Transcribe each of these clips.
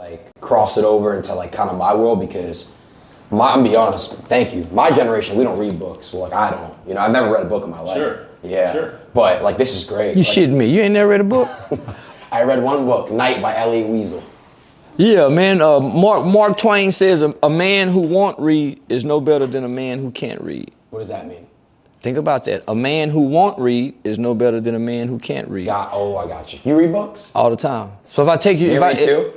like cross it over into like kind of my world because I'm gonna be honest. Thank you. My generation, we don't read books. Well, like I don't. You know, I've never read a book in my life. Sure. Yeah. Sure. But like this is great. You like, shitting me? You ain't never read a book? I read one book, Night by Elliot Weasel. Yeah, man. Mark Twain says a man who won't read is no better than a man who can't read. What does that mean? Think about that. A man who won't read is no better than a man who can't read. I got you. You read books? All the time. So if I take you... You read too?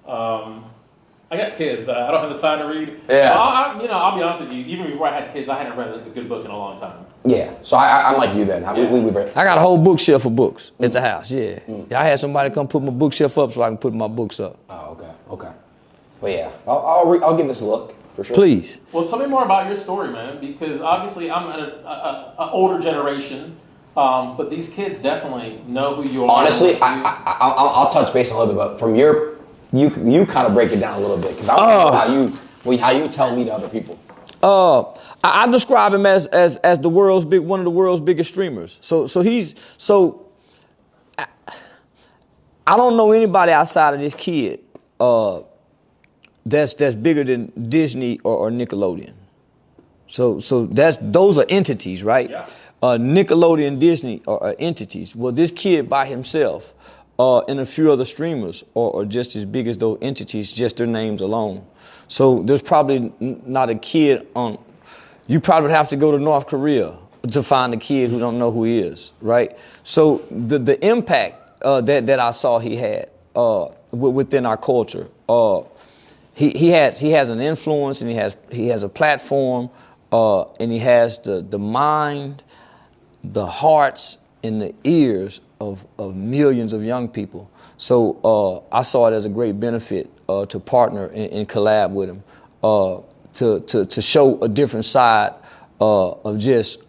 I got kids. I don't have the time to read. Yeah. I'll be honest with you. Even before I had kids, I hadn't read a good book in a long time. Yeah. So I'm like you then. Yeah. We read. I got a whole bookshelf of books at the house, yeah. I had somebody come put my bookshelf up so I can put my books up. Oh, okay. Well, yeah. I'll give this a look, for sure. Please. Well, tell me more about your story, man, because obviously I'm an older generation, but these kids definitely know who you are. Honestly, I'll touch base a little bit, but from your, you kind of break it down a little bit, because I don't know how you tell me to other people. I describe him as the one of the world's biggest streamers. I don't know anybody outside of this kid that's bigger than Disney or Nickelodeon. So those are entities, right? Yeah. Nickelodeon, Disney are entities. Well, this kid by himself and a few other streamers are just as big as those entities, just their names alone. So there's probably not a kid on. You probably would have to go to North Korea to find a kid who don't know who he is, right? So the impact that I saw he had within our culture. He has an influence, and he has a platform, and he has the mind, the hearts, and the ears of millions of young people. So I saw it as a great benefit to partner and collab with him, to show a different side of just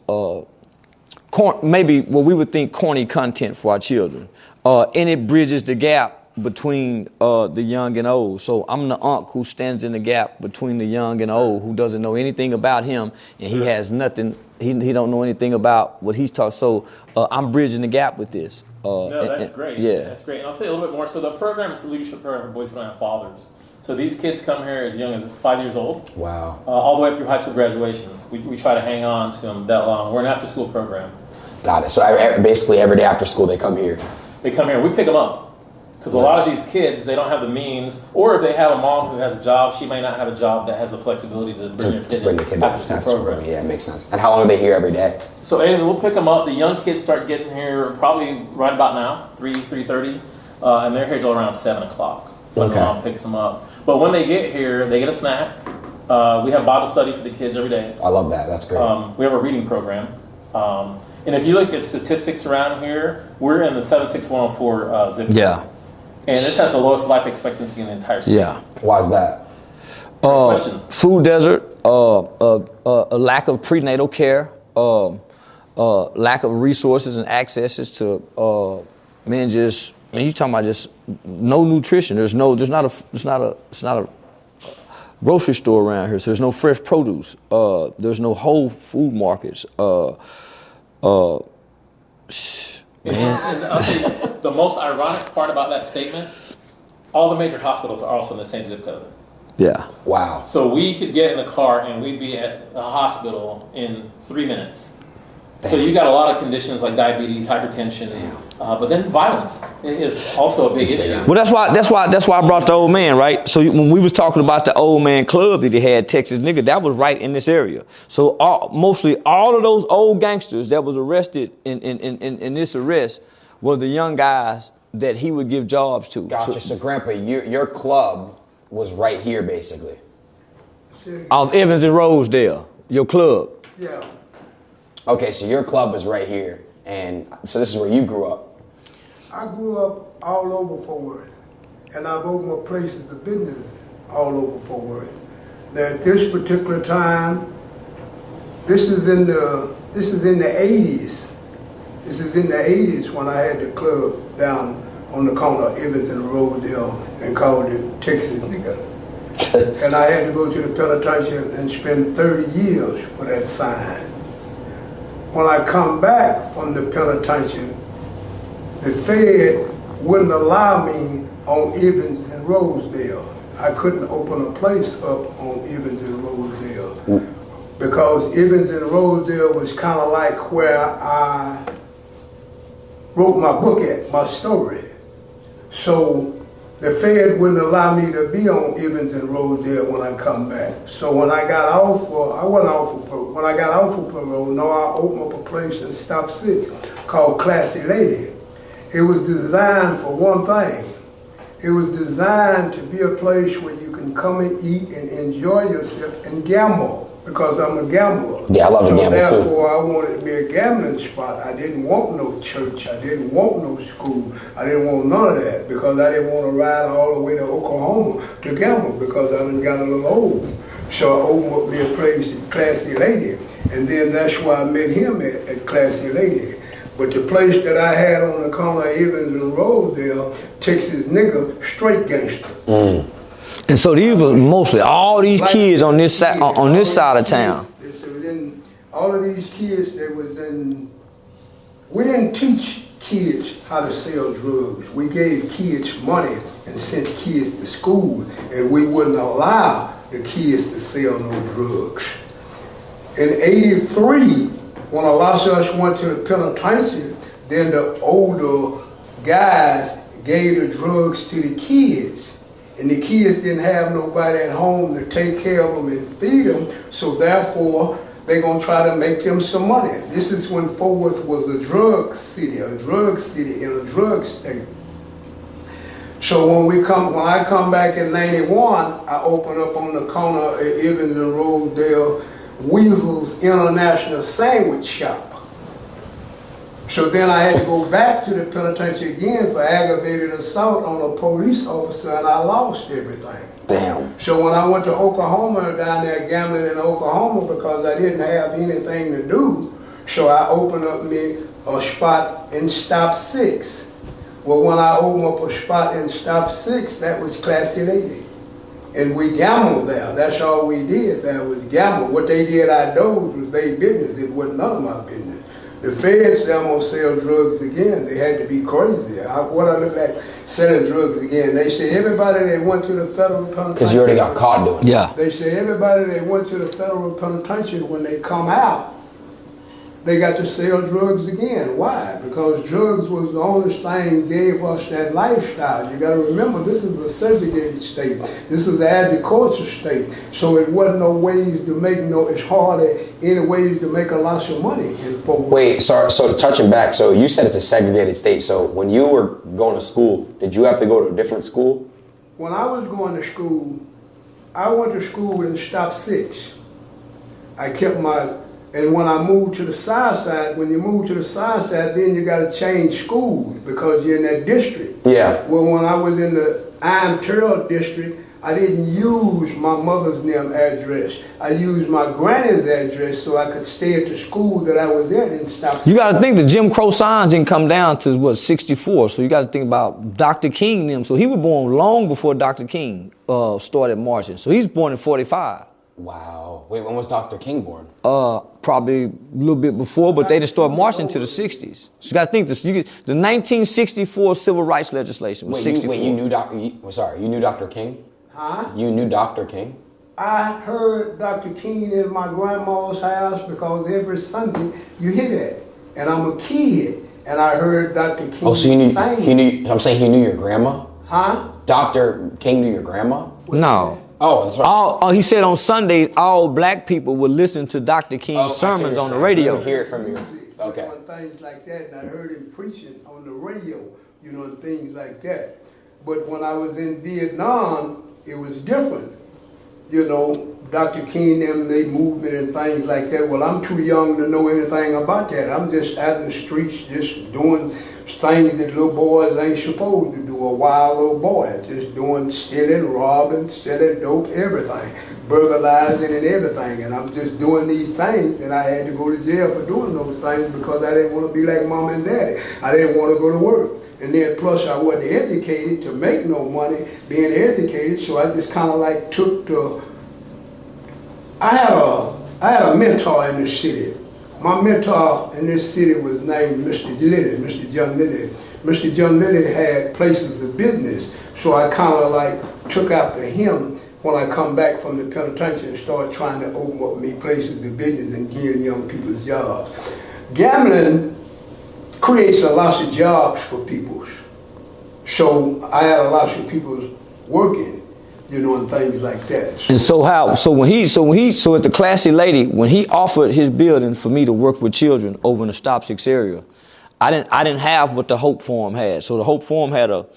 maybe what we would think corny content for our children, and it bridges the gap between the young and old. So I'm the uncle who stands in the gap between the young and old, who doesn't know anything about him, and he has nothing. He don't know anything about what he's taught. So I'm bridging the gap with this. No, that's great. Yeah, that's great. And I'll tell you a little bit more. So the program is the leadership program for boys who don't have fathers. So these kids come here as young as 5 years old. Wow. All the way up through high school graduation. We try to hang on to them that long. We're an after-school program. Got it. So basically every day after school they come here. They come here. We pick them up. Because a lot of these kids, they don't have the means, or if they have a mom who has a job, she may not have a job that has the flexibility to bring their kid after school program. Yeah, it makes sense. And how long are they here every day? So we'll pick them up. The young kids start getting here probably right about now, 3:30, and they're here till around 7 o'clock when the mom picks them up. But when they get here, they get a snack. We have Bible study for the kids every day. I love that. That's great. We have a reading program. And if you look at statistics around here, we're in the 76104 zip code. Yeah. And this has the lowest life expectancy in the entire state. Yeah. Why is that? Question. Food desert, a lack of prenatal care, lack of resources and accesses to you talking about just no nutrition. There's not a grocery store around here, so there's no fresh produce. There's no whole food markets. And I'll tell you, the most ironic part about that statement, all the major hospitals are also in the same zip code. Yeah. Wow. So we could get in a car and we'd be at a hospital in 3 minutes. Damn. So you got a lot of conditions like diabetes, hypertension, but then violence is also a big issue. Well, that's why I brought the old man, right? So when we was talking about the old man club that he had, Texas nigga, that was right in this area. So mostly all of those old gangsters that was arrested in this arrest were the young guys that he would give jobs to. Gotcha. So Grandpa, your club was right here, basically. Off Evans and Rosedale, your club. Yeah. Okay, so your club was right here, and so this is where you grew up. I grew up all over Fort Worth, and I've opened up places of business all over Fort Worth. Now, at this particular time, this is in the 80s. This is in the 80s when I had the club down on the corner of Evans and Rosedale and called it Texas Nigga. And I had to go to the penitentiary and spend 30 years for that sign. When I come back from the penitentiary, the Fed wouldn't allow me on Evans and Rosedale. I couldn't open a place up on Evans and Rosedale because Evans and Rosedale was kind of like where I wrote my book at, my story. So the Fed wouldn't allow me to be on Evans and Rosedale when I come back. So when I got off for, I wasn't off for parole. When I got off for parole, no, I opened up a place in Stop 6 called Classy Lady. It was designed for one thing. It was designed to be a place where you can come and eat and enjoy yourself and gamble, because I'm a gambler. Yeah, I love to gamble too. Therefore, I wanted it to be a gambling spot. I didn't want no church. I didn't want no school. I didn't want none of that, because I didn't want to ride all the way to Oklahoma to gamble, because I done got a little old. So I opened up me a place at Classy Lady, and then that's why I met him at Classy Lady. But the place that I had on the corner of Evans and Rosedale, Texas nigga, straight gangster. And so these were mostly all these kids on this side of town. All of these kids, we didn't teach kids how to sell drugs. We gave kids money and sent kids to school, and we wouldn't allow the kids to sell no drugs. In '83, when a lot of us went to the penitentiary, then the older guys gave the drugs to the kids. And the kids didn't have nobody at home to take care of them and feed them, so therefore they're going to try to make them some money. This is when Fort Worth was a drug city in a drug state. So when I come back in '91, I open up on the corner of Evans and Rosedale, Weasel's International Sandwich Shop. So then I had to go back to the penitentiary again for aggravated assault on a police officer, and I lost everything. Damn. So when I went to Oklahoma, down there gambling in Oklahoma, because I didn't have anything to do, so I opened up me a spot in Stop 6. Well, when I opened up a spot in Stop 6, that was Classy Lady. And we gambled there. That's all we did there was gamble. What they did outdoors was their business. It wasn't none of my business. The feds said I'm going to sell drugs again. They had to be crazy. What I look like selling drugs again. They say everybody that went to the federal penitentiary. Because you already got caught doing it. Yeah. They say everybody that went to the federal penitentiary, when they come out, they got to sell drugs again. Why? Because drugs was the only thing gave us that lifestyle. You got to remember, this is a segregated state. This is an agriculture state. So it wasn't no ways to make it's hardly any ways to make a lot of money in Fort Worth. Wait, so touching back, so you said it's a segregated state. So when you were going to school, did you have to go to a different school? When I was going to school, I went to school in Stop 6. I kept and when I moved to the south side, when you move to the south side, then you got to change schools because you're in that district. Yeah. Well, when I was in the Iron Turtle district, I didn't use my mother's name address. I used my granny's address so I could stay at the school that I was at and stop. You got to think the Jim Crow signs didn't come down to 64. So you got to think about Dr. King and them. So he was born long before Dr. King started marching. So he's born in 45. Wow. Wait, when was Dr. King born? Probably a little bit before, but they didn't start marching to the 60s. So you got to think this. The 1964 civil rights legislation was 64. You knew you knew Dr. King? Huh? You knew Dr. King? I heard Dr. King in my grandma's house because every Sunday you hear that. And I'm a kid, and I heard Dr. King. Oh, so he knew. I'm saying he knew your grandma? Huh? Dr. King knew your grandma? No. Oh, that's right. He said on Sunday, all black people would listen to Dr. King's sermons on the radio. Hear it from you. Okay. And things like that, and I heard him preaching on the radio, and things like that. But when I was in Vietnam, it was different. Dr. King and they movement and things like that. Well, I'm too young to know anything about that. I'm just out in the streets just doing things that little boys ain't supposed to do. A wild little boy, just doing stealing, robbing, selling dope, everything, burglarizing and everything. And I'm just doing these things, and I had to go to jail for doing those things because I didn't want to be like mom and daddy. I didn't want to go to work. And then plus I wasn't educated to make no money being educated, so I just kind of like took I had a mentor in this city. My mentor in this city was named Mr. John Lilly. Mr. John Lilly had places of business. So I kind of like took after him when I come back from the penitentiary and started trying to open up me places of business and give young people's jobs. Gambling creates a lot of jobs for people. So I had a lot of people working, you know, and things like that. And so at the Classy Lady, when he offered his building for me to work with children over in the Stop 6 area, I didn't have what the Hope Forum had. So the Hope Forum had a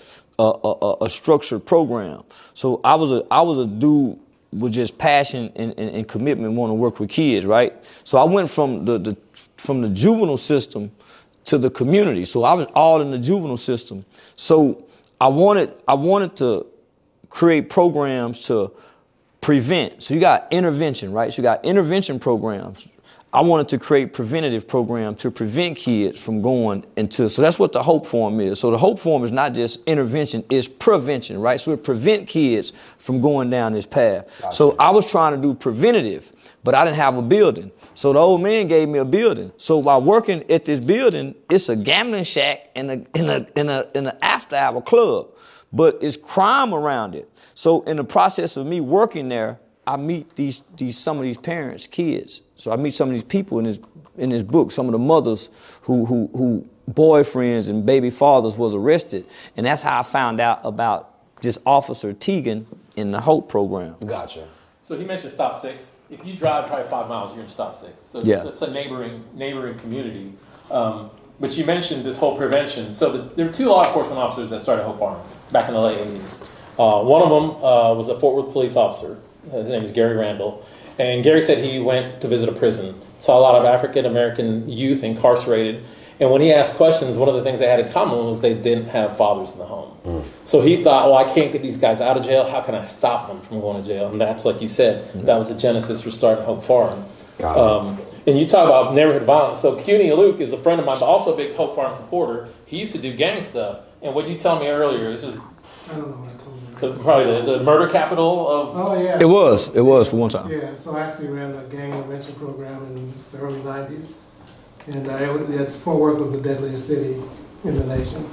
structured program. So I was a dude with just passion and commitment, want to work with kids, right? So I went from the juvenile system to the community. So I was all in the juvenile system. So I wanted to create programs to prevent. So you got intervention, right? So you got intervention programs. I wanted to create preventative programs to prevent kids from going into, so that's what the Hope Forum is. So the Hope Forum is not just intervention, it's prevention, right? So it prevent kids from going down this path. Gotcha. So I was trying to do preventative, but I didn't have a building. So the old man gave me a building. So while working at this building, it's a gambling shack and an after hour club, but it's crime around it. So in the process of me working there, I meet some of these parents, kids. So I meet some of these people in this book, some of the mothers who boyfriends and baby fathers was arrested. And that's how I found out about this Officer Teagan in the Hope program. Gotcha. So he mentioned Stop 6. If you drive probably 5 miles, you're in Stop 6. So yeah. It's a neighboring community. But you mentioned this whole prevention. So there were 2 law enforcement officers that started Hope Farm back in the late 80s. One of them was a Fort Worth police officer. His name is Gary Randall. And Gary said he went to visit a prison, saw a lot of African-American youth incarcerated. And when he asked questions, one of the things they had in common was they didn't have fathers in the home. So he thought, well, I can't get these guys out of jail. How can I stop them from going to jail? And that's, like you said, that was the genesis for starting Hope Farm. And you talk about neighborhood violence. So CUNY Luke is a friend of mine, but also a big Hope Farm supporter. He used to do gang stuff. And what you tell me earlier is just... I don't know what I told you. Probably the murder capital of... Oh, yeah. It was for one time. Yeah, so I actually ran the gang intervention program in the early 90s. And Fort Worth was the deadliest city in the nation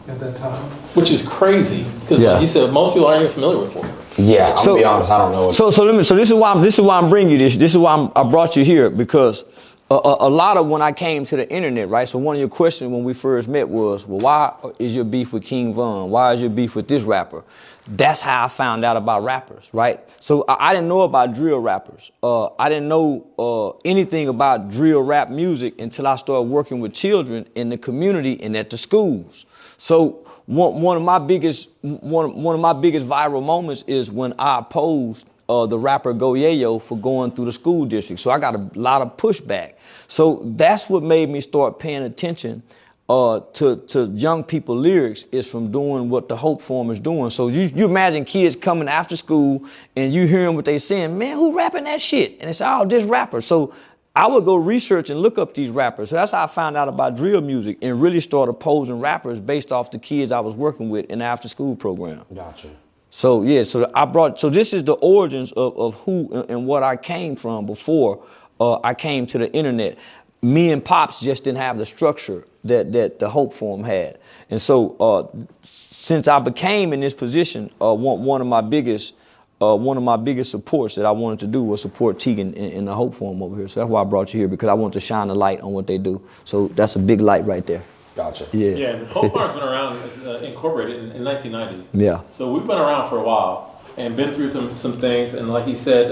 at that time. Which is crazy, because like you said, most people aren't even familiar with Fort Worth. Yeah, I'm gonna be honest, I don't know. So this is why I'm bringing you this. This is why I brought you here, because a lot of when I came to the internet, right? So one of your questions when we first met was, well, why is your beef with King Von? Why is your beef with this rapper? That's how I found out about rappers, right? So I didn't know about drill rappers. I didn't know anything about drill rap music until I started working with children in the community and at the schools. So one of my biggest viral moments is when I opposed the rapper Go Yayo for going through the school district. So I got a lot of pushback. So that's what made me start paying attention to young people lyrics, is from doing what the Hope Forum is doing. So you imagine kids coming after school and you hearing what they saying, man, who rapping that shit? And it's all this rapper. So I would go research and look up these rappers. So that's how I found out about drill music and really started opposing rappers based off the kids I was working with in the after school program. Gotcha. So yeah, so this is the origins of who and what I came from before I came to the internet. Me and Pops just didn't have the structure that the Hope Forum had. And so since I became in this position, one of my biggest supports that I wanted to do was support Teagan in the Hope Forum over here. So that's why I brought you here, because I want to shine a light on what they do. So that's a big light right there. Gotcha. Yeah, the Hope Farm's been around, incorporated in 1990. Yeah. So we've been around for a while and been through some things. And like he said,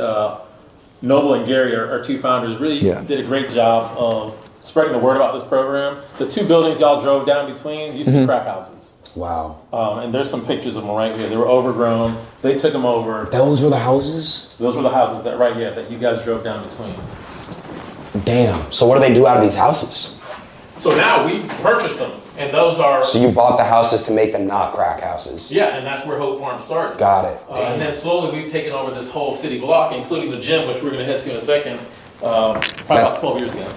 Noble and Gary, our 2 founders, really did a great job of spreading the word about this program. The 2 buildings y'all drove down between used to be crack houses. Wow. And there's some pictures of them right here. They were overgrown. They took them over. Those were the houses? Those were the houses that you guys drove down between. Damn. So what do they do out of these houses? So now we purchased them, and those are... So you bought the houses to make them not crack houses? Yeah, and that's where Hope Farm started. Got it. And then slowly we've taken over this whole city block, including the gym, which we're going to head to in a second, probably about 12 years ago.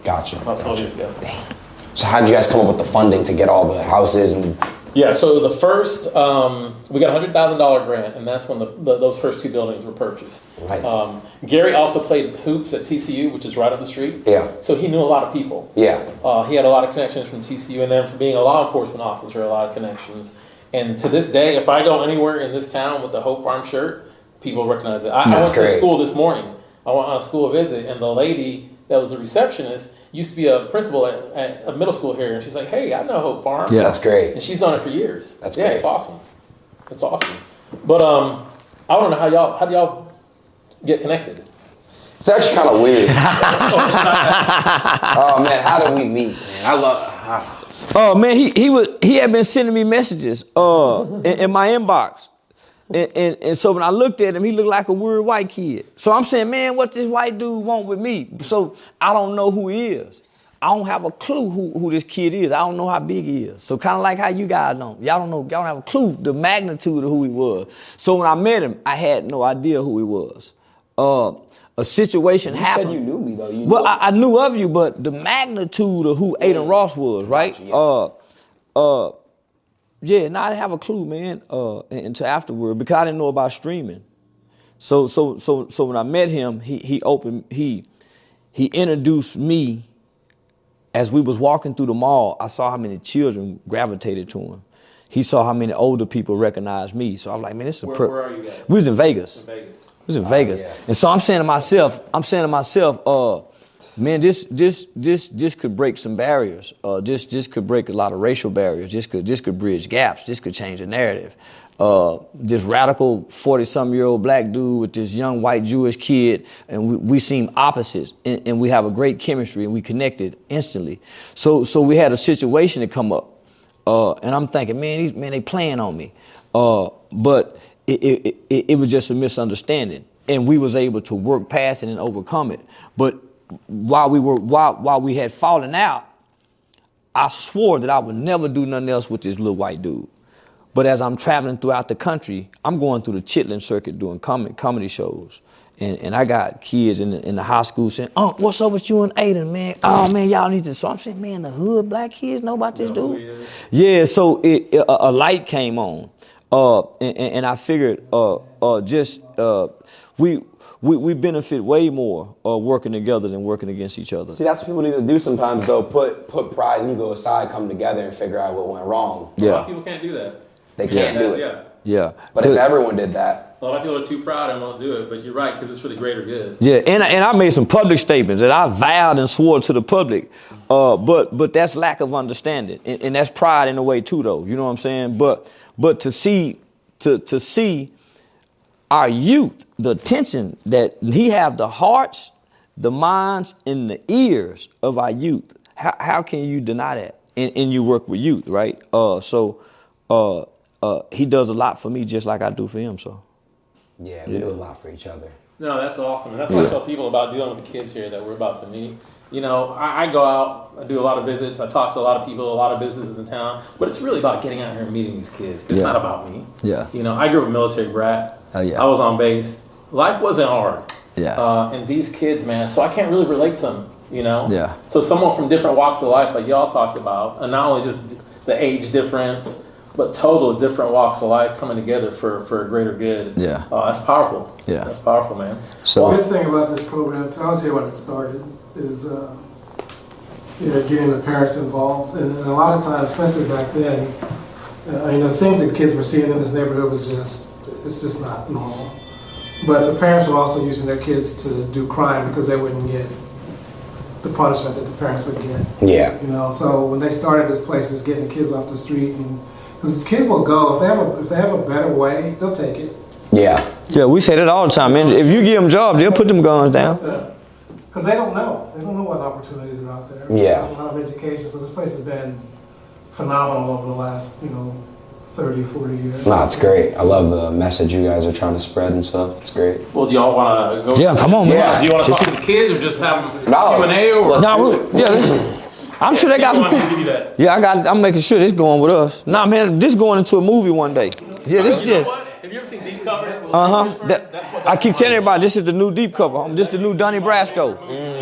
Gotcha. About 12 years ago. Damn. So how did you guys come up with the funding to get all the houses and... Yeah, so the first, we got a $100,000 grant, and that's when those first 2 buildings were purchased. Nice. Gary also played hoops at TCU, which is right up the street. Yeah. So he knew a lot of people. Yeah. He had a lot of connections from TCU, and then from being a law enforcement officer, a lot of connections. And to this day, if I go anywhere in this town with the Hope Farm shirt, people recognize it. I went That's to great. school this morning. I went on a school visit, and the lady that was the receptionist used to be a principal at a middle school here. And she's like, hey, I know Hope Farm. Yeah, that's great. And she's done it for years. That's great. It's awesome. It's awesome. But I want to know how do y'all get connected? It's actually kind of weird. Oh man, how did we meet? Man, I love. Oh man, he had been sending me messages in my inbox. And so when I looked at him, he looked like a weird white kid. So I'm saying, man, what this white dude want with me? So I don't know who he is. I don't have a clue who this kid is. I don't know how big he is. So kind of like how you guys don't. Y'all don't know. Y'all don't have a clue the magnitude of who he was. So when I met him, I had no idea who he was. A situation happened. You said you knew me though. Well, I knew of you, but the magnitude of who Adin Ross was, right? Yeah, I didn't have a clue, man, until afterward because I didn't know about streaming. So when I met him, he introduced me. As we was walking through the mall, I saw how many children gravitated to him. He saw how many older people recognized me. So I'm like, man, this is where are you guys? We was in Vegas. In Vegas. We was in Vegas. Yeah. And so I'm saying to myself, man, this could break some barriers. This could break a lot of racial barriers. This could bridge gaps. This could change the narrative. This radical 40-something-year-old black dude with this young white Jewish kid, and we seem opposites, and we have a great chemistry, and we connected instantly. So we had a situation to come up, and I'm thinking, man, they playing on me, but it was just a misunderstanding, and we was able to work past it and overcome it. But while we had fallen out, I swore that I would never do nothing else with this little white dude. But as I'm traveling throughout the country, I'm going through the chitlin circuit doing comedy shows. And I got kids in the high school saying, oh, what's up with you and Adin, man? Oh, man, y'all need to. So I'm saying, man, the hood black kids know about this dude? Yeah, so a light came on. And I figured we benefit way more working together than working against each other. See, that's what people need to do sometimes, though. Put pride and ego aside, come together and figure out what went wrong. Yeah. A lot of people can't do that. They can't do it. Yeah. But if everyone did that. A lot of people are too proud and won't do it, but you're right, because it's for the greater good. Yeah, and I made some public statements that I vowed and swore to the public, but that's lack of understanding, and that's pride in a way too, though. You know what I'm saying? But to see our youth, the attention that he have, the hearts, the minds, and the ears of our youth. How can you deny that? And you work with youth, right? He does a lot for me just like I do for him. So. Yeah, we do a lot for each other. No, that's awesome. And that's what I tell people about dealing with the kids here that we're about to meet. You know, I go out, I do a lot of visits, I talk to a lot of people, a lot of businesses in town, but it's really about getting out here and meeting these kids. It's not about me. Yeah. You know, I grew up a military brat. Oh, yeah. I was on base. Life wasn't hard. Yeah. And these kids, man, so I can't really relate to them, you know? Yeah. So someone from different walks of life, like y'all talked about, and not only just the age difference, but total different walks of life coming together for a greater good. Yeah. That's powerful. Yeah. That's powerful, man. So the good thing about this program, I was here when it started, is getting the parents involved. And a lot of times, especially back then, the things that kids were seeing in this neighborhood was just not normal. But the parents were also using their kids to do crime because they wouldn't get the punishment that the parents would get. Yeah. You know, so when they started this place, is getting the kids off the street, and because kids will go if they have a better way, they'll take it. Yeah. Yeah, we say that all the time, man. If you give them jobs, they'll put them guns down. Because they don't know. They don't know what opportunities are out there. Yeah. There's a lot of education. So this place has been phenomenal over the last, 30, 40 years. No, it's great. I love the message you guys are trying to spread and stuff. It's great. Well, do y'all want to go? Yeah, come on, man. Yeah. Do you want to talk to the kids or just have No. Q&A? Or I'm sure they got some. give you that. Yeah, I'm making sure this going with us. Nah, man, this going into a movie one day. Yeah, this You know what? Have you ever seen Deep Cover? I keep telling everybody this is the new Deep Cover. This is the new Donnie Brasco.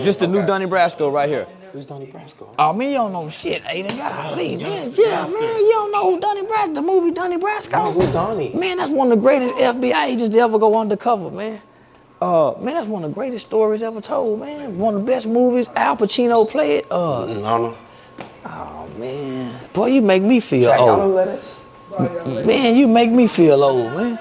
Just the new Donnie Brasco right here. Who's Donnie Brasco? Oh, man, you don't know shit, Adin. Golly, man. Yeah, man, you don't know who Donnie Brasco, the movie Donnie Brasco. Who's Donnie? Man, that's one of the greatest FBI agents to ever go undercover, man. Man, that's one of the greatest stories ever told, man. One of the best movies. Al Pacino played. I don't know. Oh, man. Boy, you make me feel Y'all know old. who that is? Man, you make me feel old, man.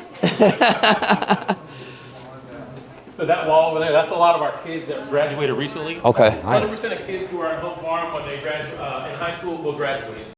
So that wall over there, that's a lot of our kids that graduated recently. Okay. 100% of kids who are at Hope Farm when they graduate in high school will graduate.